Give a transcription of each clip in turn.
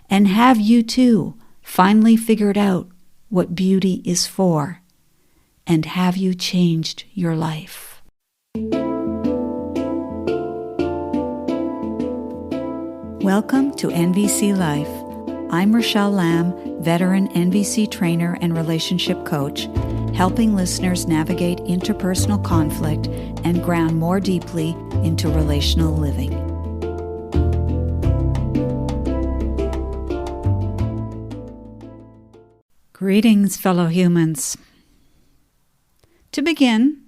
And have you too finally figured out what beauty is for? And have you changed your life? Welcome to NVC Life. I'm Rachelle Lamb, veteran NVC trainer and relationship coach, helping listeners navigate interpersonal conflict and ground more deeply into relational living. Greetings, fellow humans. To begin,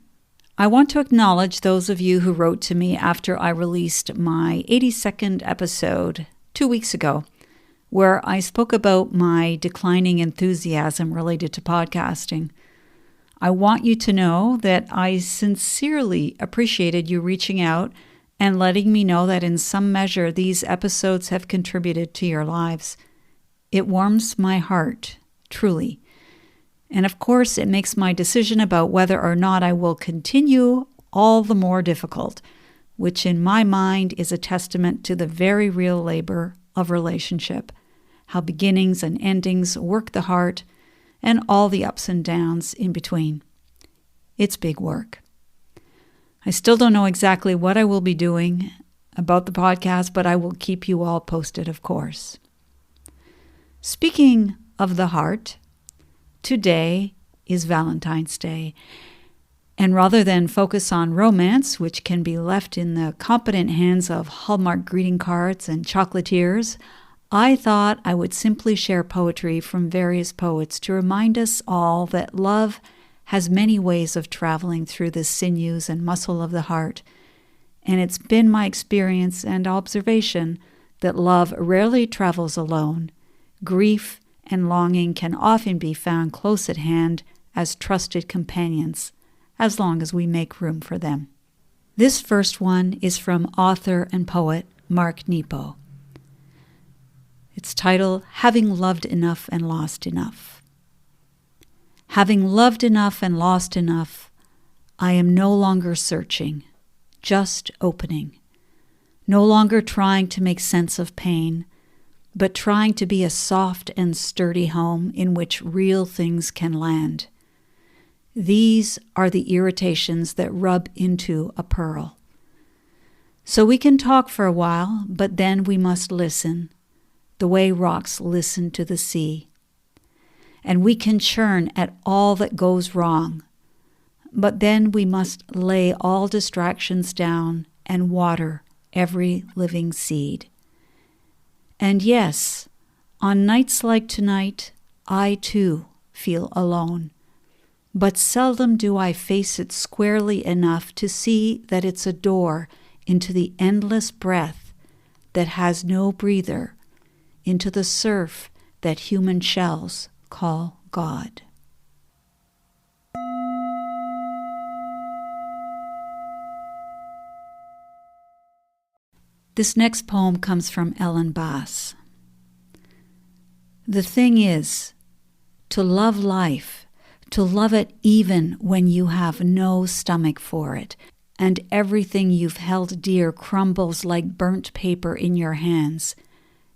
I want to acknowledge those of you who wrote to me after I released my 82nd episode 2 weeks ago, where I spoke about my declining enthusiasm related to podcasting. I want you to know that I sincerely appreciated you reaching out and letting me know that in some measure these episodes have contributed to your lives. It warms my heart, truly. And of course, it makes my decision about whether or not I will continue all the more difficult, which in my mind is a testament to the very real labor of relationship, how beginnings and endings work the heart, and all the ups and downs in between. It's big work. I still don't know exactly what I will be doing about the podcast, but I will keep you all posted, of course. Speaking of the heart, today is Valentine's Day, and rather than focus on romance, which can be left in the competent hands of Hallmark greeting cards and chocolatiers, I thought I would simply share poetry from various poets to remind us all that love has many ways of traveling through the sinews and muscle of the heart, and it's been my experience and observation that love rarely travels alone. Grief and longing can often be found close at hand as trusted companions, as long as we make room for them. This first one is from author and poet Mark Nepo. It's titled, Having Loved Enough and Lost Enough. Having loved enough and lost enough, I am no longer searching, just opening. No longer trying to make sense of pain, but trying to be a soft and sturdy home in which real things can land. These are the irritations that rub into a pearl. So we can talk for a while, but then we must listen, the way rocks listen to the sea. And we can churn at all that goes wrong, but then we must lay all distractions down and water every living seed. And yes, on nights like tonight, I too feel alone, but seldom do I face it squarely enough to see that it's a door into the endless breath that has no breather, into the surf that human shells call God. This next poem comes from Ellen Bass. The thing is, to love life, to love it even when you have no stomach for it, and everything you've held dear crumbles like burnt paper in your hands,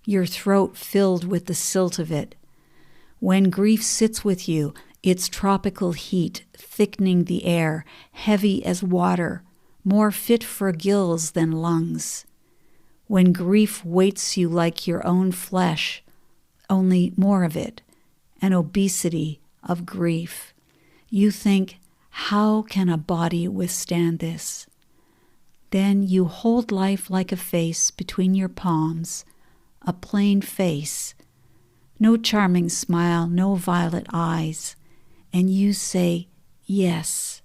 your throat filled with the silt of it. When grief sits with you, its tropical heat thickening the air, heavy as water, more fit for gills than lungs. When grief weights you like your own flesh, only more of it, an obesity of grief. You think, how can a body withstand this? Then you hold life like a face between your palms, a plain face, no charming smile, no violet eyes, and you say, yes,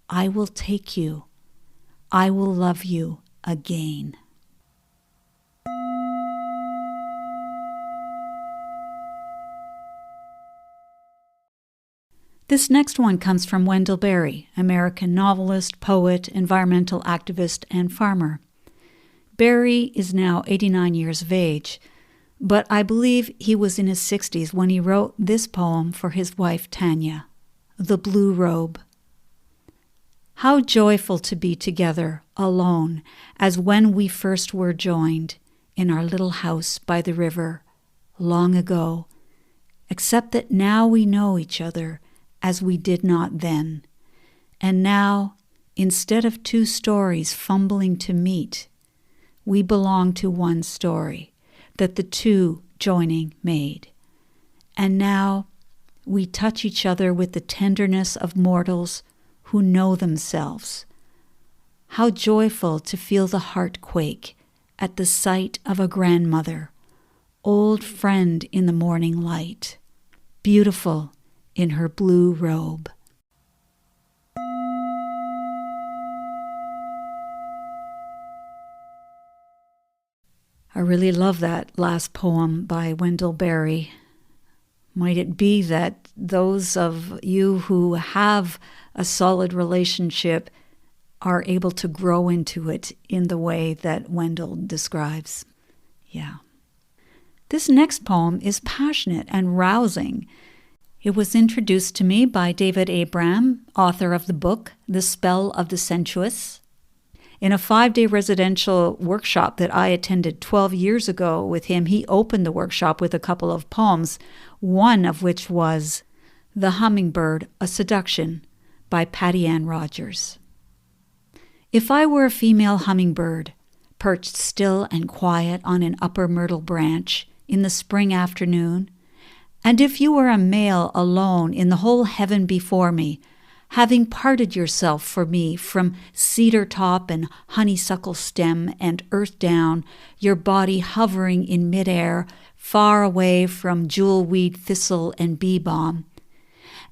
I will take you. I will love you again. This next one comes from Wendell Berry, American novelist, poet, environmental activist, and farmer. Berry is now 89 years of age, but I believe he was in his 60s when he wrote this poem for his wife Tanya, The Blue Robe. How joyful to be together, alone, as when we first were joined, in our little house by the river, long ago, except that now we know each other as we did not then. And now, instead of two stories fumbling to meet, we belong to one story that the two joining made. And now we touch each other with the tenderness of mortals who know themselves. How joyful to feel the heart quake at the sight of a grandmother, old friend in the morning light, beautiful in her blue robe. I really love that last poem by Wendell Berry. Might it be that those of you who have a solid relationship are able to grow into it in the way that Wendell describes? Yeah. This next poem is passionate and rousing. It was introduced to me by David Abram, author of the book, The Spell of the Sensuous. In a 5-day residential workshop that I attended 12 years ago with him, he opened the workshop with a couple of poems, one of which was The Hummingbird, a Seduction by Patty Ann Rogers. If I were a female hummingbird, perched still and quiet on an upper myrtle branch in the spring afternoon, and if you were a male alone in the whole heaven before me, having parted yourself for me from cedar top and honeysuckle stem and earth down, your body hovering in midair, far away from jewelweed, thistle, and bee balm.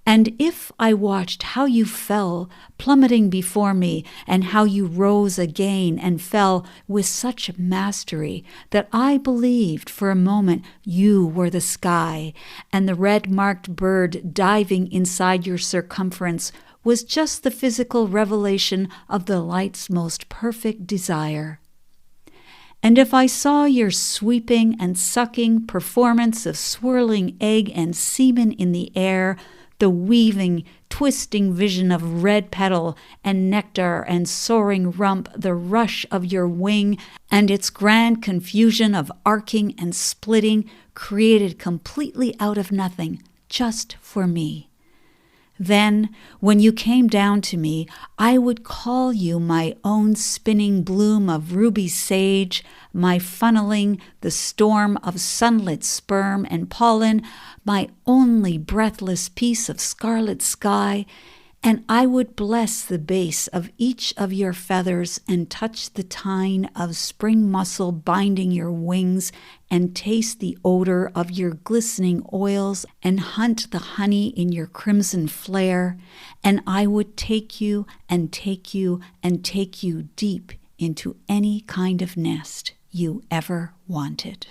And if I watched how you fell, plummeting before me, and how you rose again and fell with such mastery that I believed for a moment you were the sky, and the red-marked bird diving inside your circumference was just the physical revelation of the light's most perfect desire. And if I saw your sweeping and sucking performance of swirling egg and semen in the air, the weaving, twisting vision of red petal and nectar and soaring rump, the rush of your wing, and its grand confusion of arcing and splitting, created completely out of nothing, just for me. Then, when you came down to me, I would call you my own spinning bloom of ruby sage, my funneling, the storm of sunlit sperm and pollen, my only breathless piece of scarlet sky, and I would bless the base of each of your feathers and touch the tine of spring muscle binding your wings and taste the odor of your glistening oils and hunt the honey in your crimson flare, and I would take you and take you and take you deep into any kind of nest you ever wanted.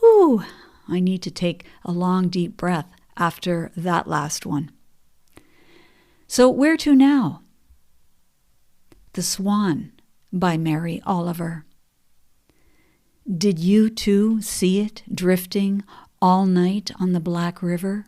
Ooh, I need to take a long, deep breath after that last one. So where to now? The Swan by Mary Oliver. Did you too see it drifting all night on the Black River?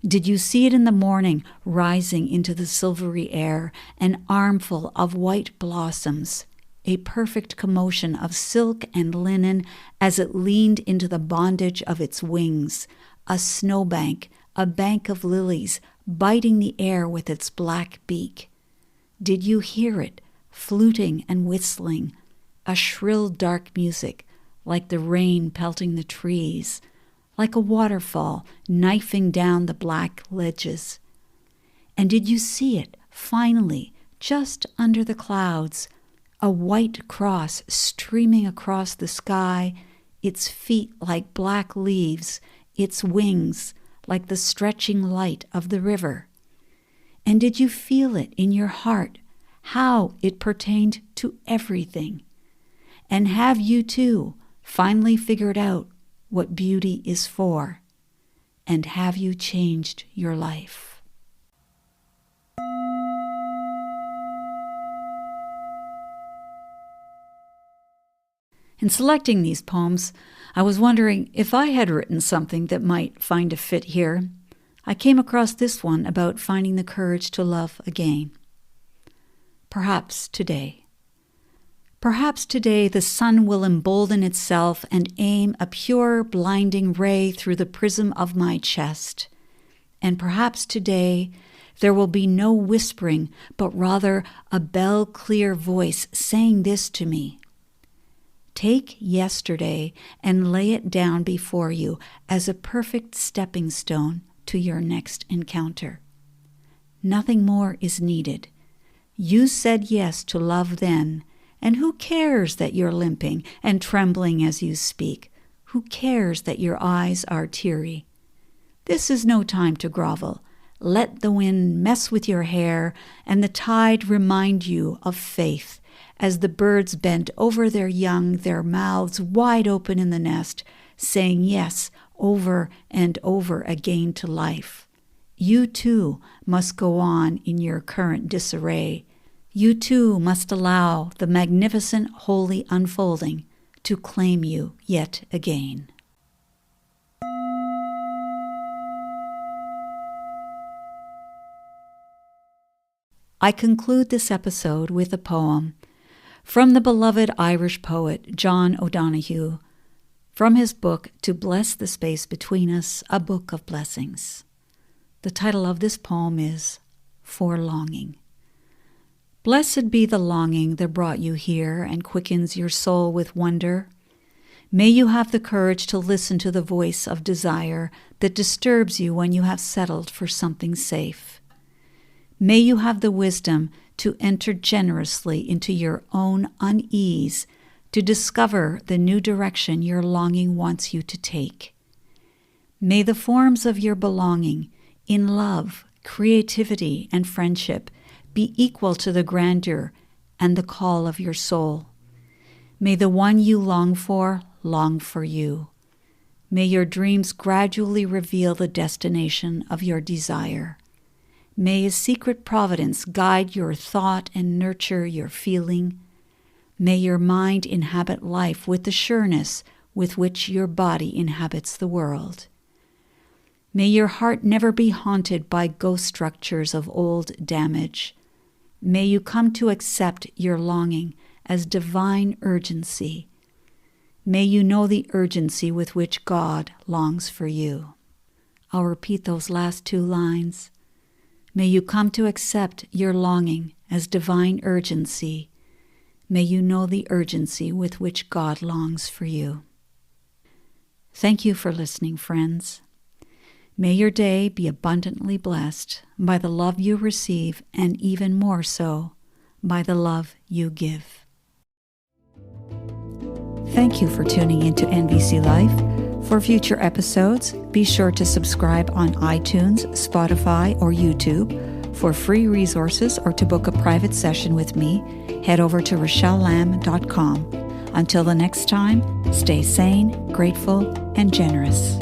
Did you see it in the morning rising into the silvery air, an armful of white blossoms, a perfect commotion of silk and linen as it leaned into the bondage of its wings, a snowbank, a bank of lilies, biting the air with its black beak? Did you hear it, fluting and whistling, a shrill dark music, like the rain pelting the trees, like a waterfall knifing down the black ledges? And did you see it, finally, just under the clouds, a white cross streaming across the sky, its feet like black leaves, its wings like the stretching light of the river? And did you feel it in your heart, how it pertained to everything? And have you too finally figured out what beauty is for? And have you changed your life? In selecting these poems, I was wondering if I had written something that might find a fit here. I came across this one about finding the courage to love again. perhaps today. Perhaps today the sun will embolden itself and aim a pure, blinding ray through the prism of my chest. And perhaps today there will be no whispering, but rather a bell-clear voice saying this to me. Take yesterday and lay it down before you as a perfect stepping stone to your next encounter. Nothing more is needed. You said yes to love then, and who cares that you're limping and trembling as you speak? Who cares that your eyes are teary? This is no time to grovel. Let the wind mess with your hair and the tide remind you of faith as the birds bent over their young, their mouths wide open in the nest, saying yes over and over again to life. You too must go on in your current disarray. You too must allow the magnificent holy unfolding to claim you yet again. I conclude this episode with a poem from the beloved Irish poet John O'Donoghue, from his book To Bless the Space Between Us, a Book of Blessings. The title of this poem is For Longing. Blessed be the longing that brought you here and quickens your soul with wonder. May you have the courage to listen to the voice of desire that disturbs you when you have settled for something safe. May you have the wisdom to enter generously into your own unease to discover the new direction your longing wants you to take. May the forms of your belonging in love, creativity, and friendship be equal to the grandeur and the call of your soul. May the one you long for you. May your dreams gradually reveal the destination of your desire. May a secret providence guide your thought and nurture your feeling. May your mind inhabit life with the sureness with which your body inhabits the world. May your heart never be haunted by ghost structures of old damage. May you come to accept your longing as divine urgency. May you know the urgency with which God longs for you. I'll repeat those last two lines. May you come to accept your longing as divine urgency. May you know the urgency with which God longs for you. Thank you for listening, friends. May your day be abundantly blessed by the love you receive, and even more so, by the love you give. Thank you for tuning into NVC Life. For future episodes, be sure to subscribe on iTunes, Spotify, or YouTube. For free resources or to book a private session with me, head over to RachelleLamb.com. Until the next time, stay sane, grateful, and generous.